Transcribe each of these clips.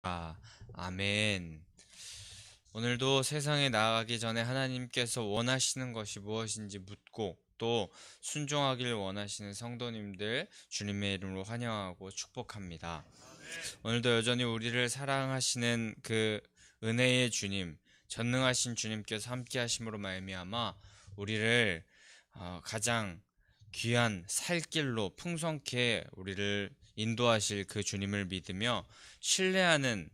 아, 아멘. 오늘도 세상에 나아가기 전에 하나님께서 원하시는 것이 무엇인지 묻고 또 순종하길 원하시는 성도님들 주님의 이름으로 환영하고 축복합니다. 오늘도 여전히 우리를 사랑하시는 그 은혜의 주님, 전능하신 주님께서 함께 하심으로 말미암아 우리를 가장 귀한 살 길로 풍성케 우리를 인도하실 그 주님을 믿으며 신뢰하는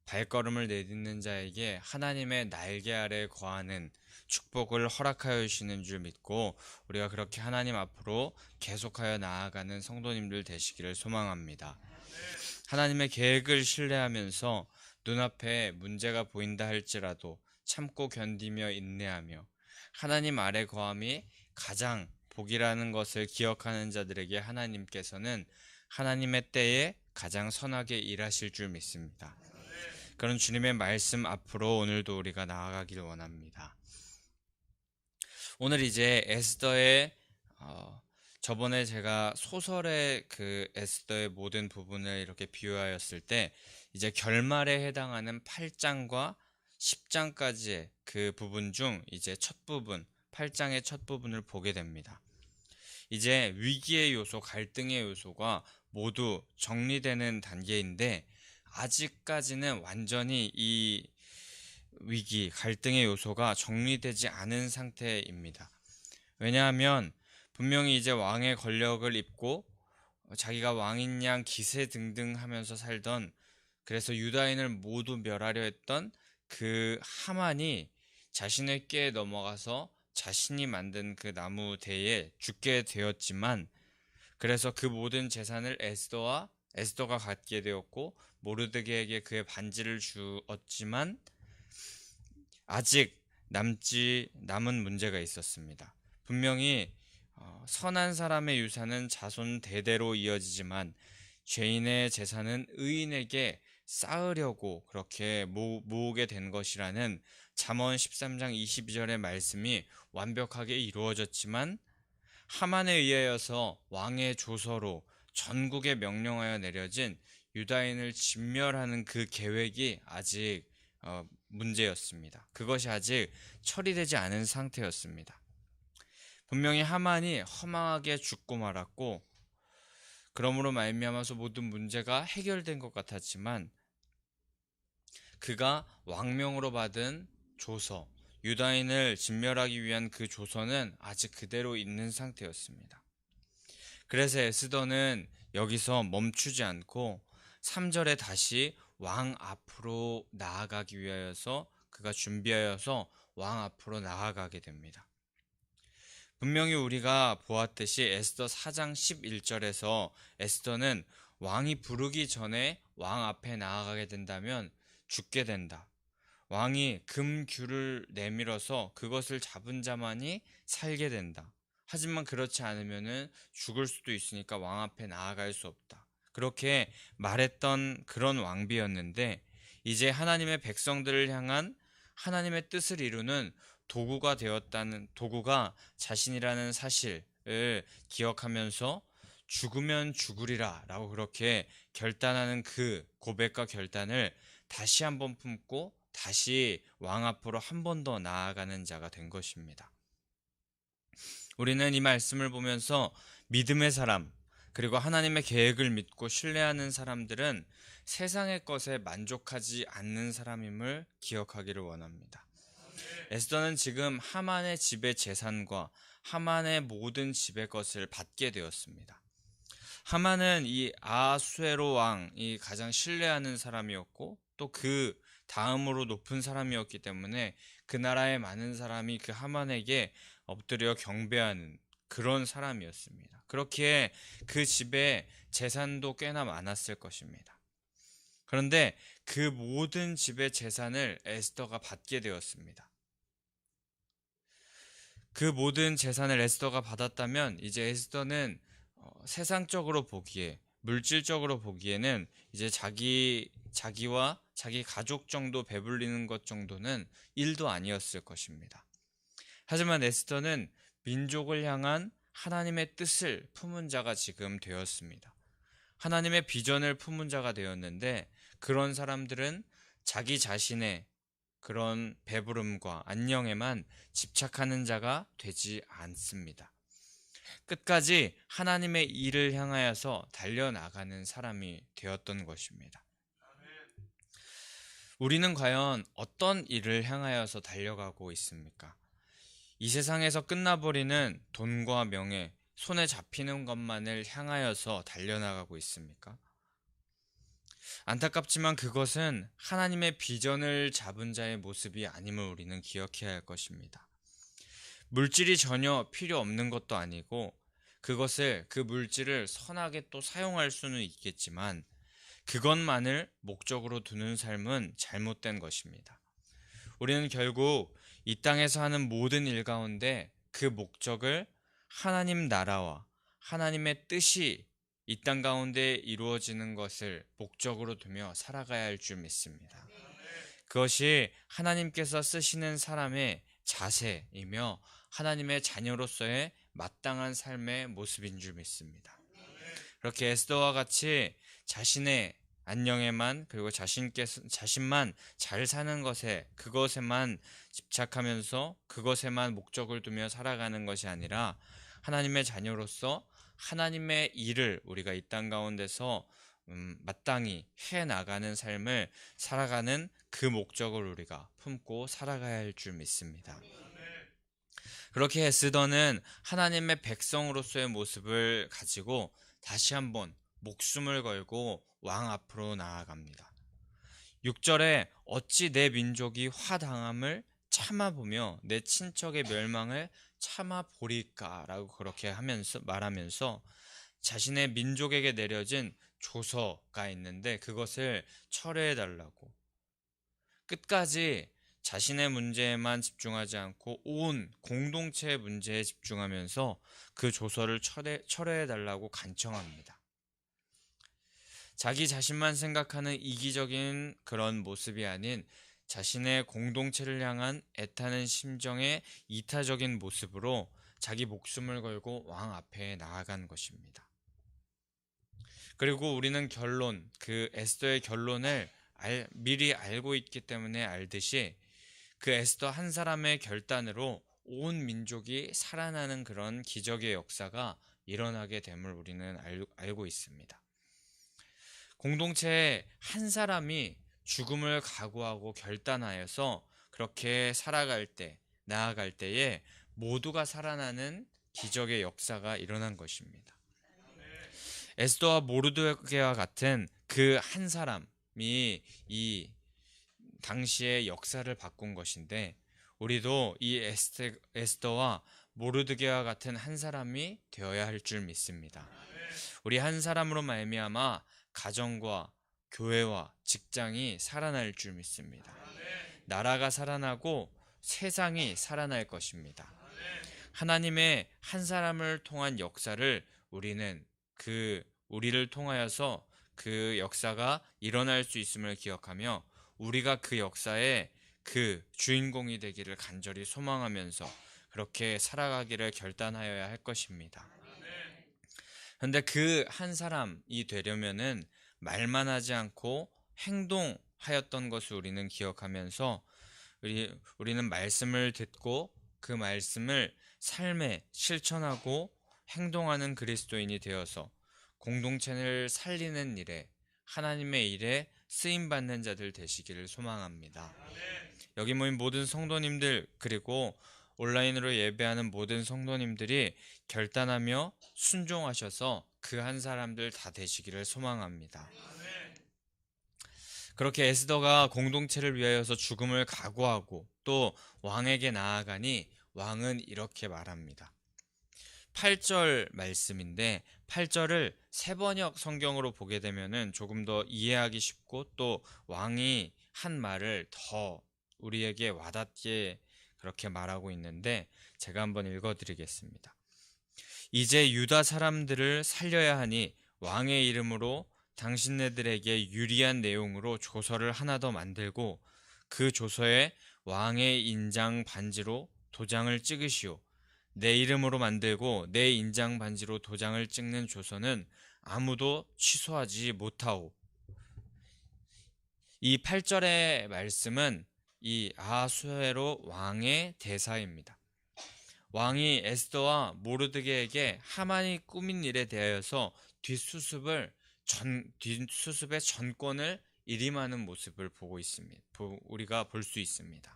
발걸음을 내딛는 자에게 하나님의 날개 아래 거하는 축복을 허락하여 주시는 줄 믿고 우리가 그렇게 하나님 앞으로 계속하여 나아가는 성도님들 되시기를 소망합니다. 하나님의 계획을 신뢰하면서 눈앞에 문제가 보인다 할지라도 참고 견디며 인내하며 하나님 아래 거함이 가장 복이라는 것을 기억하는 자들에게 하나님께서는 하나님의 때에 가장 선하게 일하실 줄 믿습니다. 그런 주님의 말씀 앞으로 오늘도 우리가 나아가길 원합니다. 오늘 이제 에스더의 저번에 제가 소설의 그 에스더의 모든 부분을 이렇게 비유하였을 때 이제 결말에 해당하는 8장과 10장까지의 그 부분 중 이제 첫 부분, 8장의 첫 부분을 보게 됩니다. 이제 위기의 요소, 갈등의 요소가 모두 정리되는 단계인데 아직까지는 완전히 이 위기, 갈등의 요소가 정리되지 않은 상태입니다. 왜냐하면 분명히 이제 왕의 권력을 입고 자기가 왕인 양 기세등등 하면서 살던, 그래서 유다인을 모두 멸하려 했던 그 하만이 자신의 꾀에 넘어가서 자신이 만든 그 나무대에 죽게 되었지만, 그래서 그 모든 재산을 에스더가 갖게 되었고 모르드게에게 그의 반지를 주었지만 아직 남은 문제가 있었습니다. 분명히 선한 사람의 유산은 자손 대대로 이어지지만 죄인의 재산은 의인에게 쌓으려고 그렇게 모으게 된 것이라는 잠언 13장 22절의 말씀이 완벽하게 이루어졌지만, 하만에 의하여서 왕의 조서로 전국에 명령하여 내려진 유다인을 진멸하는 그 계획이 아직 문제였습니다. 그것이 아직 처리되지 않은 상태였습니다. 분명히 하만이 허망하게 죽고 말았고 그러므로 말미암아서 모든 문제가 해결된 것 같았지만, 그가 왕명으로 받은 조서, 유다인을 진멸하기 위한 그 조서는 아직 그대로 있는 상태였습니다. 그래서 에스더는 여기서 멈추지 않고 3절에 다시 왕 앞으로 나아가기 위하여서 그가 준비하여서 왕 앞으로 나아가게 됩니다. 분명히 우리가 보았듯이 에스더 4장 11절에서 에스더는 왕이 부르기 전에 왕 앞에 나아가게 된다면 죽게 된다. 왕이 금규를 내밀어서 그것을 잡은 자만이 살게 된다. 하지만 그렇지 않으면 죽을 수도 있으니까 왕 앞에 나아갈 수 없다. 그렇게 말했던 그런 왕비였는데 이제 하나님의 백성들을 향한 하나님의 뜻을 이루는 도구가 자신이라는 사실을 기억하면서 죽으면 죽으리라 라고 그렇게 결단하는 그 고백과 결단을 다시 한번 품고 다시 왕 앞으로 한 번 더 나아가는 자가 된 것입니다. 우리는 이 말씀을 보면서 믿음의 사람, 그리고 하나님의 계획을 믿고 신뢰하는 사람들은 세상의 것에 만족하지 않는 사람임을 기억하기를 원합니다. 에스더는 지금 하만의 집의 재산과 하만의 모든 집의 것을 받게 되었습니다. 하만은 이 아수에로 왕이 가장 신뢰하는 사람이었고 또 그 다음으로 높은 사람이었기 때문에 그 나라의 많은 사람이 그 하만에게 엎드려 경배하는 그런 사람이었습니다. 그렇기에 그 집에 재산도 꽤나 많았을 것입니다. 그런데 그 모든 집의 재산을 에스더가 받게 되었습니다. 그 모든 재산을 에스더가 받았다면 이제 에스더는 세상적으로 보기에, 물질적으로 보기에는 이제 자기와 자기 가족 정도 배불리는 것 정도는 일도 아니었을 것입니다. 하지만 에스더는 민족을 향한 하나님의 뜻을 품은 자가 지금 되었습니다. 하나님의 비전을 품은 자가 되었는데 그런 사람들은 자기 자신의 그런 배부름과 안녕에만 집착하는 자가 되지 않습니다. 끝까지 하나님의 일을 향하여서 달려나가는 사람이 되었던 것입니다. 우리는 과연 어떤 일을 향하여서 달려가고 있습니까? 이 세상에서 끝나버리는 돈과 명예, 손에 잡히는 것만을 향하여서 달려나가고 있습니까? 안타깝지만 그것은 하나님의 비전을 잡은 자의 모습이 아님을 우리는 기억해야 할 것입니다. 물질이 전혀 필요 없는 것도 아니고 그 물질을 선하게 또 사용할 수는 있겠지만 그것만을 목적으로 두는 삶은 잘못된 것입니다. 우리는 결국 이 땅에서 하는 모든 일 가운데 그 목적을 하나님 나라와 하나님의 뜻이 이 땅 가운데 이루어지는 것을 목적으로 두며 살아가야 할 줄 믿습니다. 그것이 하나님께서 쓰시는 사람의 자세이며 하나님의 자녀로서의 마땅한 삶의 모습인 줄 믿습니다. 그렇게 에스더와 같이 자신의 안녕에만 그리고 자신만 잘 사는 그것에만 집착하면서 그것에만 목적을 두며 살아가는 것이 아니라 하나님의 자녀로서 하나님의 일을 우리가 이 땅 가운데서 마땅히 해나가는 삶을 살아가는 그 목적을 우리가 품고 살아가야 할 줄 믿습니다. 그렇게 에스더는 하나님의 백성으로서의 모습을 가지고 다시 한번 목숨을 걸고 왕 앞으로 나아갑니다. 6절에 어찌 내 민족이 화당함을 참아보며 내 친척의 멸망을 참아보리까 라고 그렇게 말하면서 자신의 민족에게 내려진 조서가 있는데 그것을 철회해달라고 끝까지 자신의 문제에만 집중하지 않고 온 공동체의 문제에 집중하면서 그 조서를 철회해달라고 간청합니다. 자기 자신만 생각하는 이기적인 그런 모습이 아닌 자신의 공동체를 향한 애타는 심정의 이타적인 모습으로 자기 목숨을 걸고 왕 앞에 나아간 것입니다. 그리고 우리는 그 에스더의 결론을 미리 알고 있기 때문에 알듯이 그 에스더 한 사람의 결단으로 온 민족이 살아나는 그런 기적의 역사가 일어나게 됨을 우리는 알고 있습니다. 공동체의 한 사람이 죽음을 각오하고 결단하여서 그렇게 나아갈 때에 모두가 살아나는 기적의 역사가 일어난 것입니다. 에스더와 모르드게와 같은 그 한 사람이 이 당시의 역사를 바꾼 것인데 우리도 이 에스더와 모르드게와 같은 한 사람이 되어야 할 줄 믿습니다. 우리 한 사람으로 말미암아 가정과 교회와 직장이 살아날 줄 믿습니다. 나라가 살아나고 세상이 살아날 것입니다. 하나님의 한 사람을 통한 역사를 우리를 통하여서 그 역사가 일어날 수 있음을 기억하며 우리가 그 역사의 그 주인공이 되기를 간절히 소망하면서 그렇게 살아가기를 결단하여야 할 것입니다. 그런데 그 한 사람이 되려면은 말만 하지 않고 행동하였던 것을 우리는 기억하면서 우리는 말씀을 듣고 그 말씀을 삶에 실천하고 행동하는 그리스도인이 되어서 공동체를 살리는 일에 하나님의 일에 쓰임받는 자들 되시기를 소망합니다. 여기 모인 모든 성도님들 그리고 온라인으로 예배하는 모든 성도님들이 결단하며 순종하셔서 그 한 사람들 다 되시기를 소망합니다. 그렇게 에스더가 공동체를 위하여서 죽음을 각오하고 또 왕에게 나아가니 왕은 이렇게 말합니다. 8절 말씀인데 8절을 세번역 성경으로 보게 되면은 조금 더 이해하기 쉽고 또 왕이 한 말을 더 우리에게 와닿게 그렇게 말하고 있는데 제가 한번 읽어드리겠습니다. 이제 유다 사람들을 살려야 하니 왕의 이름으로 당신네들에게 유리한 내용으로 조서를 하나 더 만들고 그 조서에 왕의 인장 반지로 도장을 찍으시오. 내 이름으로 만들고 내 인장 반지로 도장을 찍는 조서는 아무도 취소하지 못하오. 이 8절의 말씀은 이 아하수에로 왕의 대사입니다. 왕이 에스더와 모르드게에게 하만이 꾸민 일에 대하여서 뒷수습의 전권을 일임하는 모습을 보고 있습니다. 우리가 볼 수 있습니다.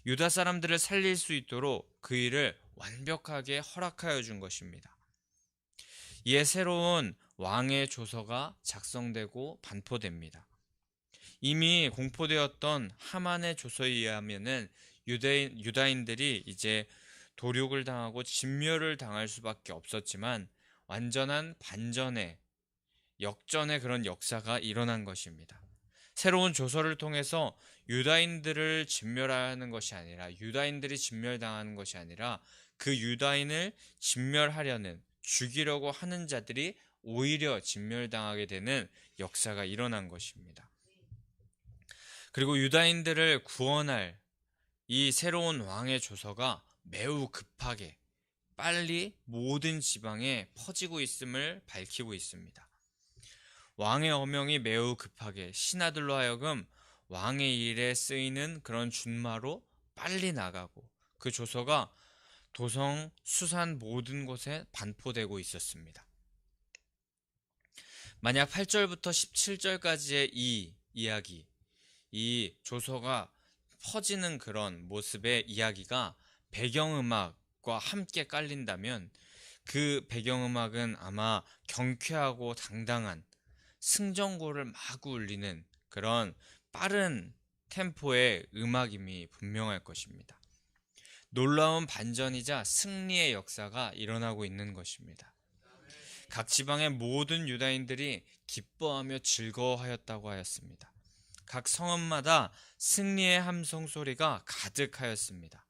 유다 사람들을 살릴 수 있도록 그 일을 완벽하게 허락하여 준 것입니다. 이에 새로운 왕의 조서가 작성되고 반포됩니다. 이미 공포되었던 하만의 조서에 의하면은 유다인들이 이제 도륙을 당하고 진멸을 당할 수밖에 없었지만 완전한 반전의 역전의 그런 역사가 일어난 것입니다. 새로운 조서를 통해서 유다인들을 진멸하는 것이 아니라 유다인들이 진멸당하는 것이 아니라 그 유다인을 진멸하려는 죽이려고 하는 자들이 오히려 진멸당하게 되는 역사가 일어난 것입니다. 그리고 유다인들을 구원할 이 새로운 왕의 조서가 매우 급하게 빨리 모든 지방에 퍼지고 있음을 밝히고 있습니다. 왕의 어명이 매우 급하게 신하들로 하여금 왕의 일에 쓰이는 그런 준마로 빨리 나가고 그 조서가 도성, 수산 모든 곳에 반포되고 있었습니다. 만약 8절부터 17절까지의 이 이야기, 이 조서가 퍼지는 그런 모습의 이야기가 배경음악과 함께 깔린다면 그 배경음악은 아마 경쾌하고 당당한 승전고를 마구 울리는 그런 빠른 템포의 음악임이 분명할 것입니다. 놀라운 반전이자 승리의 역사가 일어나고 있는 것입니다. 각 지방의 모든 유다인들이 기뻐하며 즐거워하였다고 하였습니다. 각 성읍마다 승리의 함성 소리가 가득하였습니다.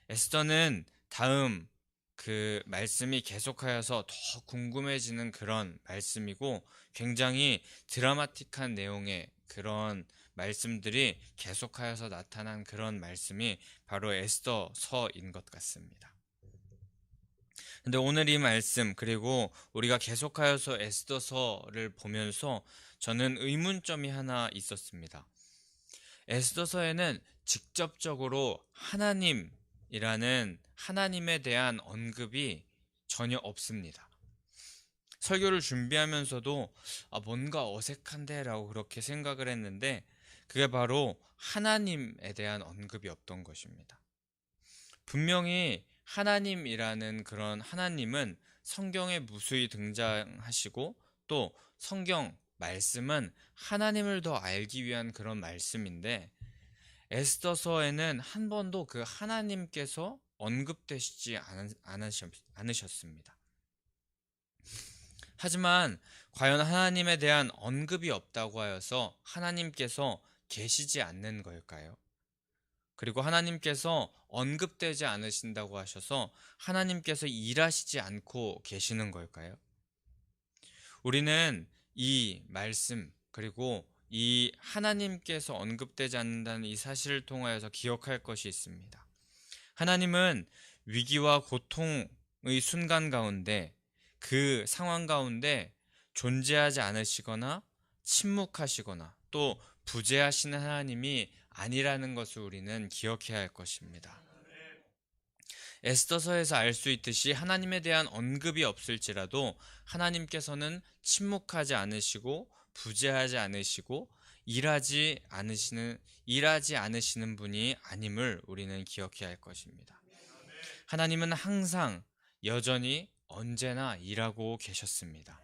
에스더는 다음 그 말씀이 계속하여서 더 궁금해지는 그런 말씀이고 굉장히 드라마틱한 내용의 그런 말씀들이 계속하여서 나타난 그런 말씀이 바로 에스더서인 것 같습니다. 근데 오늘 이 말씀 그리고 우리가 계속하여서 에스더서를 보면서 저는 의문점이 하나 있었습니다. 에스더서에는 직접적으로 하나님에 대한 언급이 전혀 없습니다. 설교를 준비하면서도 뭔가 어색한데 라고 그렇게 생각을 했는데 그게 바로 하나님에 대한 언급이 없던 것입니다. 분명히 하나님이라는 그런 하나님은 성경에 무수히 등장하시고 또 성경 말씀은 하나님을 더 알기 위한 그런 말씀인데 에스더서에는 한 번도 그 하나님께서 언급되시지 않으셨습니다. 하지만 과연 하나님에 대한 언급이 없다고 하여서 하나님께서 계시지 않는 걸까요? 그리고 하나님께서 언급되지 않으신다고 하셔서 하나님께서 일하시지 않고 계시는 걸까요? 우리는 이 말씀 그리고 이 하나님께서 언급되지 않는다는 이 사실을 통하여서 기억할 것이 있습니다. 하나님은 위기와 고통의 순간 가운데 그 상황 가운데 존재하지 않으시거나 침묵하시거나 또 부재하시는 하나님이 아니라는 것을 우리는 기억해야 할 것입니다. 에스더서에서 알 수 있듯이 하나님에 대한 언급이 없을지라도 하나님께서는 침묵하지 않으시고 부재하지 않으시고 일하지 않으시는 분이 아님을 우리는 기억해야 할 것입니다. 하나님은 항상 여전히 언제나 일하고 계셨습니다.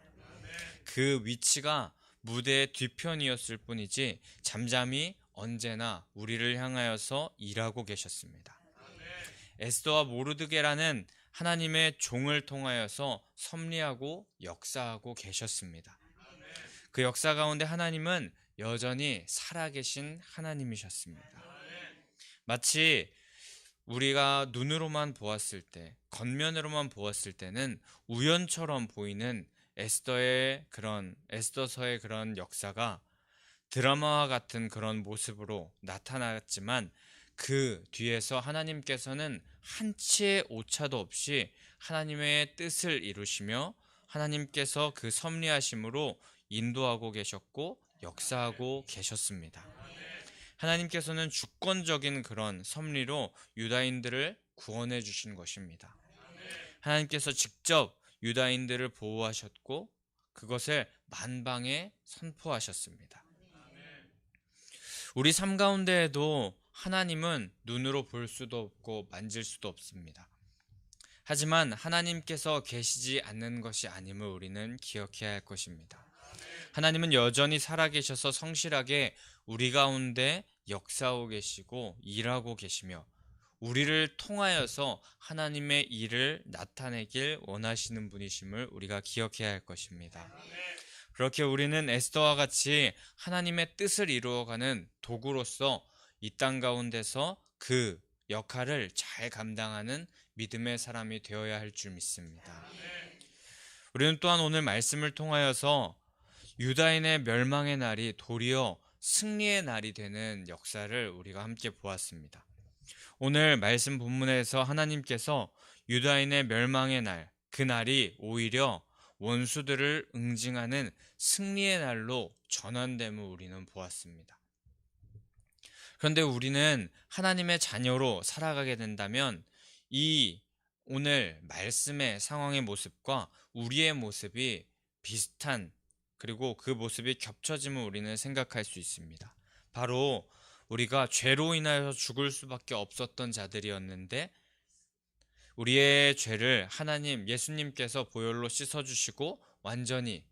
그 위치가 무대의 뒤편이었을 뿐이지 잠잠히 언제나 우리를 향하여서 일하고 계셨습니다. 에스더와 모르드게라는 하나님의 종을 통하여서 섭리하고 역사하고 계셨습니다. 그 역사 가운데 하나님은 여전히 살아계신 하나님이셨습니다. 마치 우리가 눈으로만 보았을 때, 겉면으로만 보았을 때는 우연처럼 보이는 에스더서의 그런 역사가 드라마와 같은 그런 모습으로 나타났지만 그 뒤에서 하나님께서는 한치의 오차도 없이 하나님의 뜻을 이루시며 하나님께서 그 섭리하심으로 인도하고 계셨고 역사하고 계셨습니다. 하나님께서는 주권적인 그런 섭리로 유다인들을 구원해 주신 것입니다. 하나님께서 직접 유다인들을 보호하셨고 그것을 만방에 선포하셨습니다. 우리 삶 가운데에도 하나님은 눈으로 볼 수도 없고 만질 수도 없습니다. 하지만 하나님께서 계시지 않는 것이 아님을 우리는 기억해야 할 것입니다. 하나님은 여전히 살아계셔서 성실하게 우리 가운데 역사하고 계시고 일하고 계시며 우리를 통하여서 하나님의 일을 나타내길 원하시는 분이심을 우리가 기억해야 할 것입니다. 그렇게 우리는 에스더와 같이 하나님의 뜻을 이루어가는 도구로서 이 땅 가운데서 그 역할을 잘 감당하는 믿음의 사람이 되어야 할 줄 믿습니다. 우리는 또한 오늘 말씀을 통하여서 유다인의 멸망의 날이 도리어 승리의 날이 되는 역사를 우리가 함께 보았습니다. 오늘 말씀 본문에서 하나님께서 유다인의 멸망의 날, 그 날이 오히려 원수들을 응징하는 승리의 날로 전환됨을 우리는 보았습니다. 그런데 우리는 하나님의 자녀로 살아가게 된다면 이 오늘 말씀의 상황의 모습과 우리의 모습이 비슷한 그리고 그 모습이 겹쳐짐을 우리는 생각할 수 있습니다. 바로 우리가 죄로 인하여 죽을 수밖에 없었던 자들이었는데 우리의 죄를 하나님 예수님께서 보혈로 씻어주시고 완전히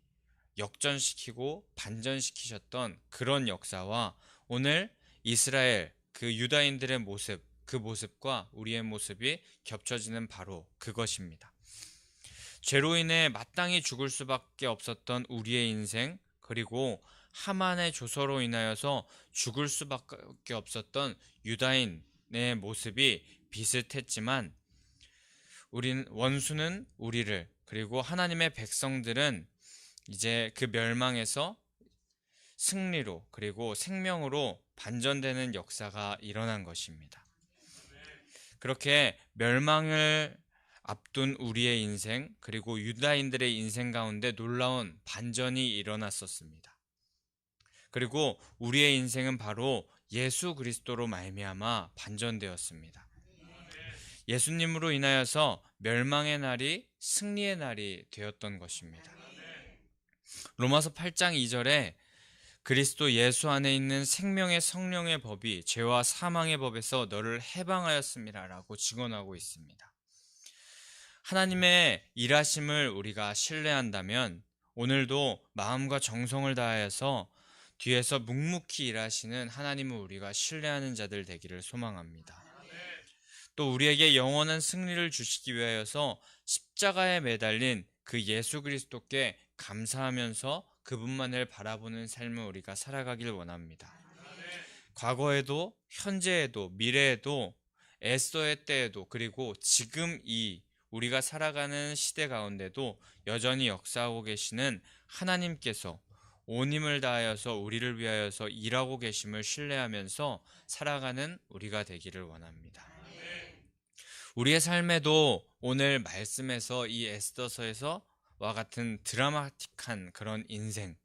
역전시키고 반전시키셨던 그런 역사와 오늘 이스라엘 그 유다인들의 모습 그 모습과 우리의 모습이 겹쳐지는 바로 그것입니다. 죄로 인해 마땅히 죽을 수밖에 없었던 우리의 인생 그리고 하만의 조서로 인하여서 죽을 수밖에 없었던 유다인의 모습이 비슷했지만 원수는 우리를 그리고 하나님의 백성들은 이제 그 멸망에서 승리로 그리고 생명으로 반전되는 역사가 일어난 것입니다. 그렇게 멸망을 앞둔 우리의 인생 그리고 유다인들의 인생 가운데 놀라운 반전이 일어났었습니다. 그리고 우리의 인생은 바로 예수 그리스도로 말미암아 반전되었습니다. 예수님으로 인하여서 멸망의 날이 승리의 날이 되었던 것입니다. 로마서 8장 2절에 그리스도 예수 안에 있는 생명의 성령의 법이 죄와 사망의 법에서 너를 해방하였습니다 라고 증언하고 있습니다. 하나님의 일하심을 우리가 신뢰한다면 오늘도 마음과 정성을 다하여서 뒤에서 묵묵히 일하시는 하나님을 우리가 신뢰하는 자들 되기를 소망합니다. 또 우리에게 영원한 승리를 주시기 위하여서 십자가에 매달린 그 예수 그리스도께 감사하면서 그분만을 바라보는 삶을 우리가 살아가길 원합니다. 과거에도 현재에도 미래에도 에스더의 때에도 그리고 지금 이 우리가 살아가는 시대 가운데도 여전히 역사하고 계시는 하나님께서 온 힘을 다하여서 우리를 위하여서 일하고 계심을 신뢰하면서 살아가는 우리가 되기를 원합니다. 우리의 삶에도 오늘 말씀에서 이 에스더서에서와 같은 드라마틱한 그런 인생,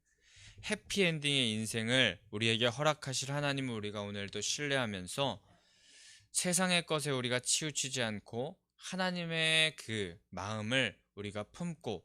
해피엔딩의 인생을 우리에게 허락하실 하나님을 우리가 오늘도 신뢰하면서 세상의 것에 우리가 치우치지 않고 하나님의 그 마음을 우리가 품고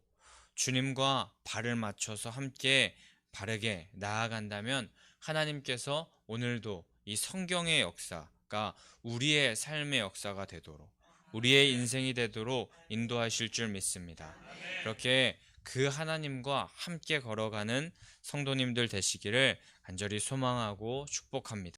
주님과 발을 맞춰서 함께 바르게 나아간다면 하나님께서 오늘도 이 성경의 역사가 우리의 삶의 역사가 되도록 우리의 인생이 되도록 인도하실 줄 믿습니다. 그렇게 그 하나님과 함께 걸어가는 성도님들 되시기를 간절히 소망하고 축복합니다.